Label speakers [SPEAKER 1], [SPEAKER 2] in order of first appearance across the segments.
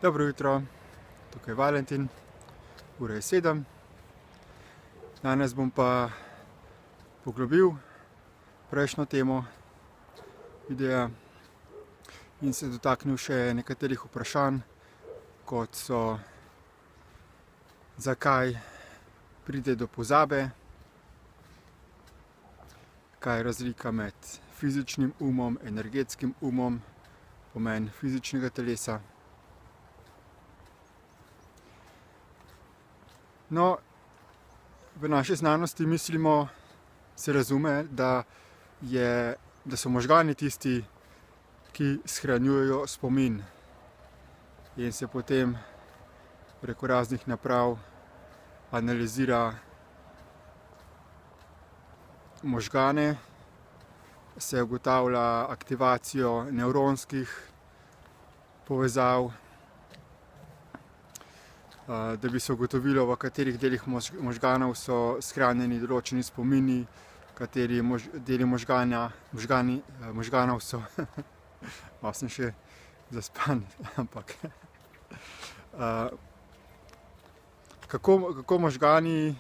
[SPEAKER 1] Dobro jutro, tukaj je Valentin, ura je 7. Danes bom pa poglobil prejšnjo temo videa in se dotaknil še nekaterih vprašanj, kot so, zakaj pride do pozabe, kaj je razlika med fizičnim umom, energetskim umom, pomen fizičnega telesa. No, v naši znanosti mislimo, se razume, da so možgani tisti, ki shranjujejo spomin in se potem preko raznih naprav analizira možgane, se ugotavlja aktivacijo nevronskih povezav, da bi se ugotovilo, v katerih delih možganov so shranjeni določeni spomini, kateri deli možganov so, malo sem še zaspan, ampak kako možgani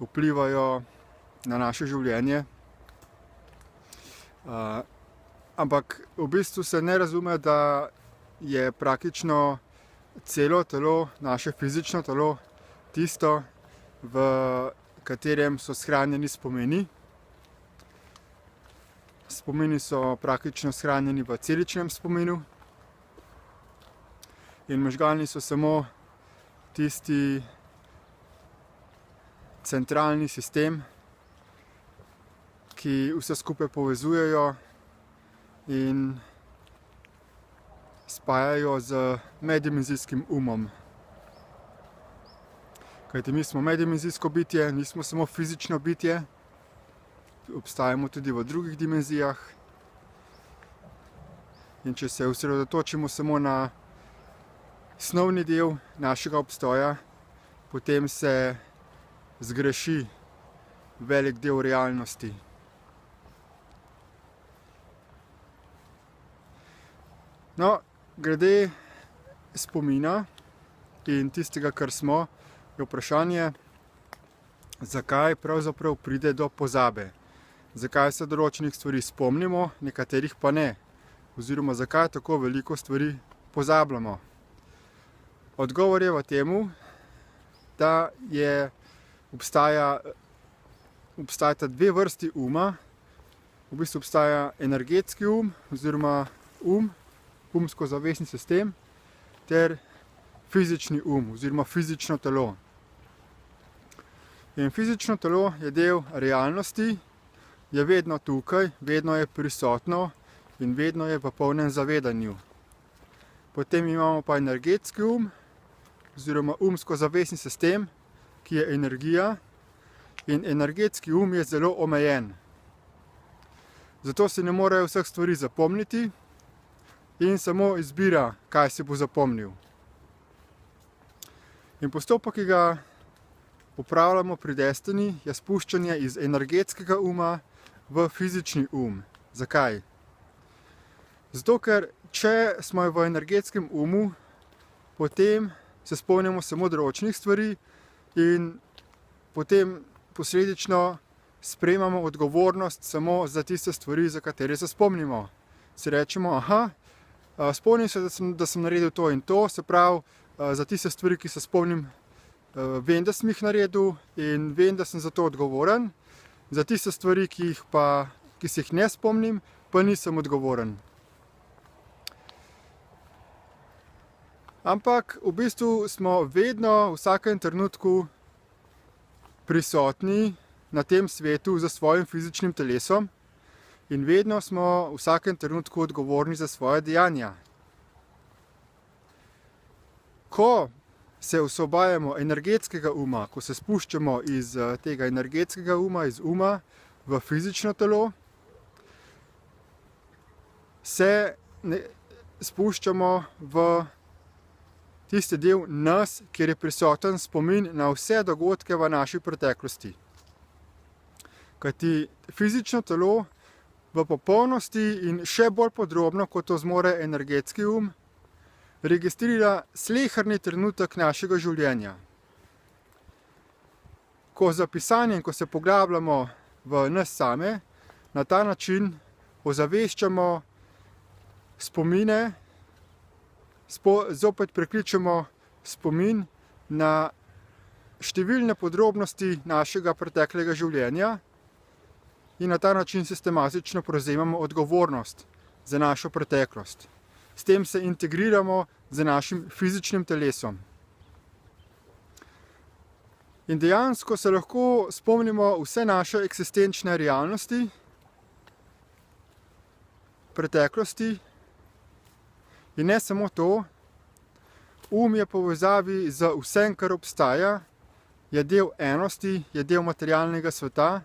[SPEAKER 1] vplivajo na naše življenje. Ampak v bistvu se ne razume, da je praktično celo telo, naše fizično telo, tisto, v katerem so shranjeni spomini. Spomini so praktično shranjeni v celičnem spominu in možgani so samo tisti centralni sistem, ki vse skupaj povezujejo in spajajo z meddimenzijskim umom. Kajti mi smo meddimenzijsko bitje, nismo samo fizično bitje, obstajamo tudi v drugih dimenzijah. In če se osredotočimo samo na snovni del našega obstoja, potem se zgreši velik del realnosti. No, glede spomina in tistega, kar smo, je vprašanje, zakaj pravzaprav pride do pozabe. Zakaj se določenih stvari spomnimo, nekaterih pa ne. Oziroma, zakaj tako veliko stvari pozabljamo. Odgovor je v temu, da obstajata dve vrsti uma. V bistvu obstaja energetski oziroma umsko-zavestni sistem ter fizični oziroma fizično telo. In fizično telo je del realnosti, je vedno tukaj, vedno je prisotno in vedno je v polnem zavedanju. Potem imamo pa energetski oziroma umsko-zavestni sistem, ki je energija, in energetski je zelo omejen. Zato si ne morejo vseh stvari zapomniti in samo izbira, kaj si bo zapomnil. In postopek, ki ga upravljamo pri Destiny, je spuščanje iz energetskega v fizični Zakaj? Zato, ker če smo v energetskem potem se spomnimo samo določenih stvari in potem posledično sprejemamo odgovornost samo za tiste stvari, za katere se spomnimo. Si rečemo, spomnim se, da sem naredil to in to, se pravi, za tiste stvari, ki se spomnim, vem, da sem jih naredil in vem, da sem za to odgovoren. Za tiste stvari, ki se jih ne spomnim, pa nisem odgovoren. Ampak v bistvu smo vedno, v vsakem trenutku prisotni na tem svetu za svojim fizičnim telesom in vedno smo v vsakem trenutku odgovorni za svoje dejanja. Ko se osvobajamo energetskega ko se spuščamo iz tega energetskega iz v fizično telo, se spuščamo v tisti del nas, kjer je prisoten spomin na vse dogodke v naši preteklosti. Kajti fizično telo v popolnosti in še bolj podrobno, kot to zmore energetski registrira sleherni trenutek našega življenja. Ko z pisanjem, ko se poglabljamo v nas same, na ta način ozaveščamo spomine, zopet prekličemo spomin na številne podrobnosti našega preteklega življenja in na ta način sistematično prevzemamo odgovornost za našo preteklost. S tem se integriramo z našim fizičnim telesom. In dejansko se lahko spomnimo vse naše eksistenčne realnosti, preteklosti in ne samo to, je povezavi z vsem, kar obstaja, je del enosti, je del materialnega sveta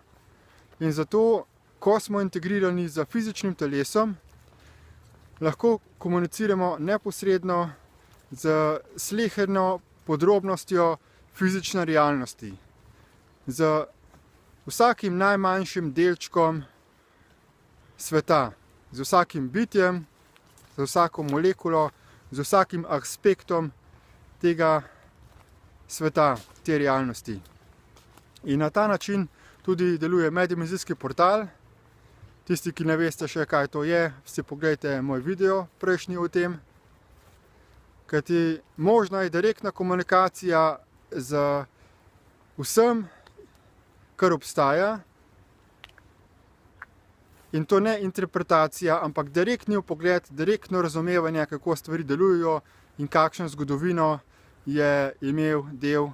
[SPEAKER 1] in zato, ko smo integrirani z fizičnim telesom, lahko komuniciramo neposredno z sleherno podrobnostjo fizične realnosti, z vsakim najmanjšim delčkom sveta, z vsakim bitjem, z vsako molekulo, z vsakim aspektom tega sveta, te realnosti. In na ta način tudi deluje meddimenzijski portal. Tisti, ki ne veste še, kaj to je, si pogledajte moj video prejšnji o tem. Kajti možna je direktna komunikacija z vsem, kar obstaja. In to ne interpretacija, ampak direktni vpogled, direktno razumevanje, kako stvari delujejo in kakšno zgodovino je imel del,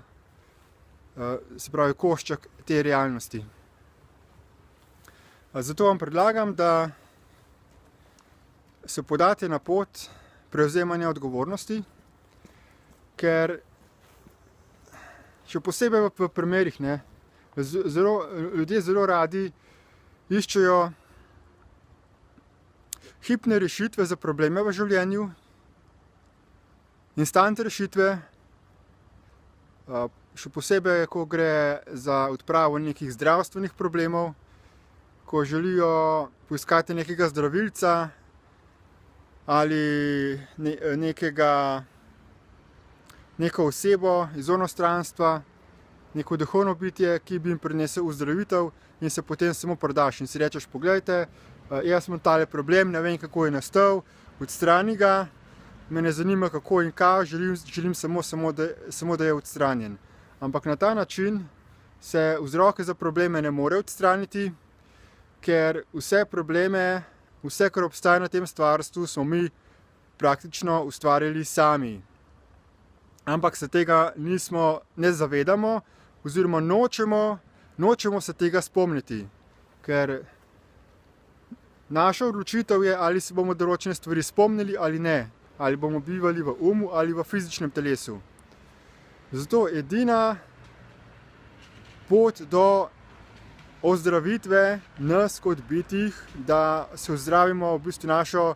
[SPEAKER 1] se pravi košček te realnosti. Zato vam predlagam, da se podate na pot prevzemanja odgovornosti, ker še posebej v primerih, ljudje zelo radi iščejo hipne rešitve za probleme v življenju, instant rešitve, še posebej, ko gre za odpravo nekih zdravstvenih problemov, ko želijo poiskati nekega zdravilca ali neko osebo iz onostranstva, neko duhovno bitje, ki bi jim prinesel ozdravitev in se potem samo predaš in si rečeš, poglejte, jaz imam tale problem, ne vem, kako je nastal, odstrani ga, me ne zanima, kako in kaj, želim samo, da je odstranjen. Ampak na ta način se vzroke za probleme ne more odstraniti, ker vse probleme, vse, kar obstaja na tem stvarstvu, smo mi praktično ustvarili sami. Ampak se tega ne zavedamo oziroma nočemo se tega spomniti, ker naša odločitev je, ali se bomo določene stvari spomnili ali ne, ali bomo bivali v umu ali v fizičnem telesu. Zato edina pot do ozdravitve nas kot bitih, da se ozdravimo v bistvu našo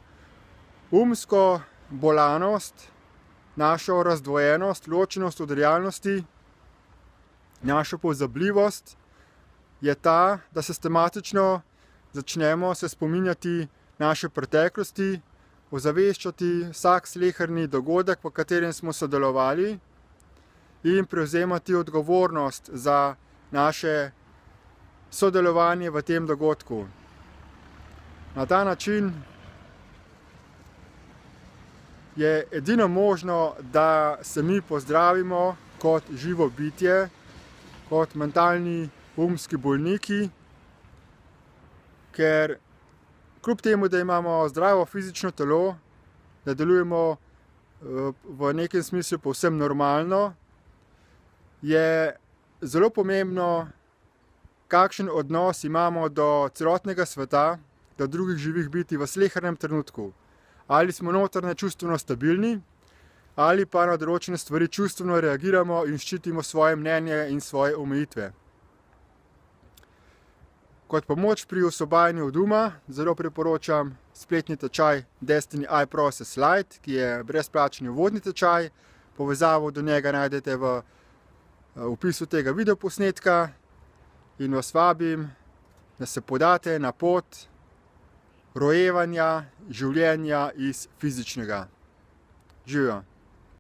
[SPEAKER 1] umsko bolanost, našo razdvojenost, ločenost od realnosti, našo pozabljivost, je ta, da sistematično začnemo se spominjati naše preteklosti, ozaveščati vsak sleherni dogodek, v katerem smo sodelovali in prevzemati odgovornost za naše sodelovanje v tem dogodku. Na ta način je edino možno, da se mi pozdravimo kot živo bitje, kot mentalni umski bolniki, ker kljub temu, da imamo zdravo fizično telo, da delujemo v nekem smislu povsem normalno, je zelo pomembno, kakšen odnos imamo do celotnega sveta, do drugih živih bitij v slehernem trenutku. Ali smo notranje čustveno stabilni, ali pa na določene stvari čustveno reagiramo in ščitimo svoje mnenje in svoje omejitve. Kot pomoč pri osvobajanju od uma zelo priporočam spletni tečaj Destiny iProcess Lite, ki je brezplačni uvodni tečaj. Povezavo do njega najdete v opisu tega videoposnetka in vas vabim, da se podate na pot rojevanja življenja iz fizičnega. Živijo!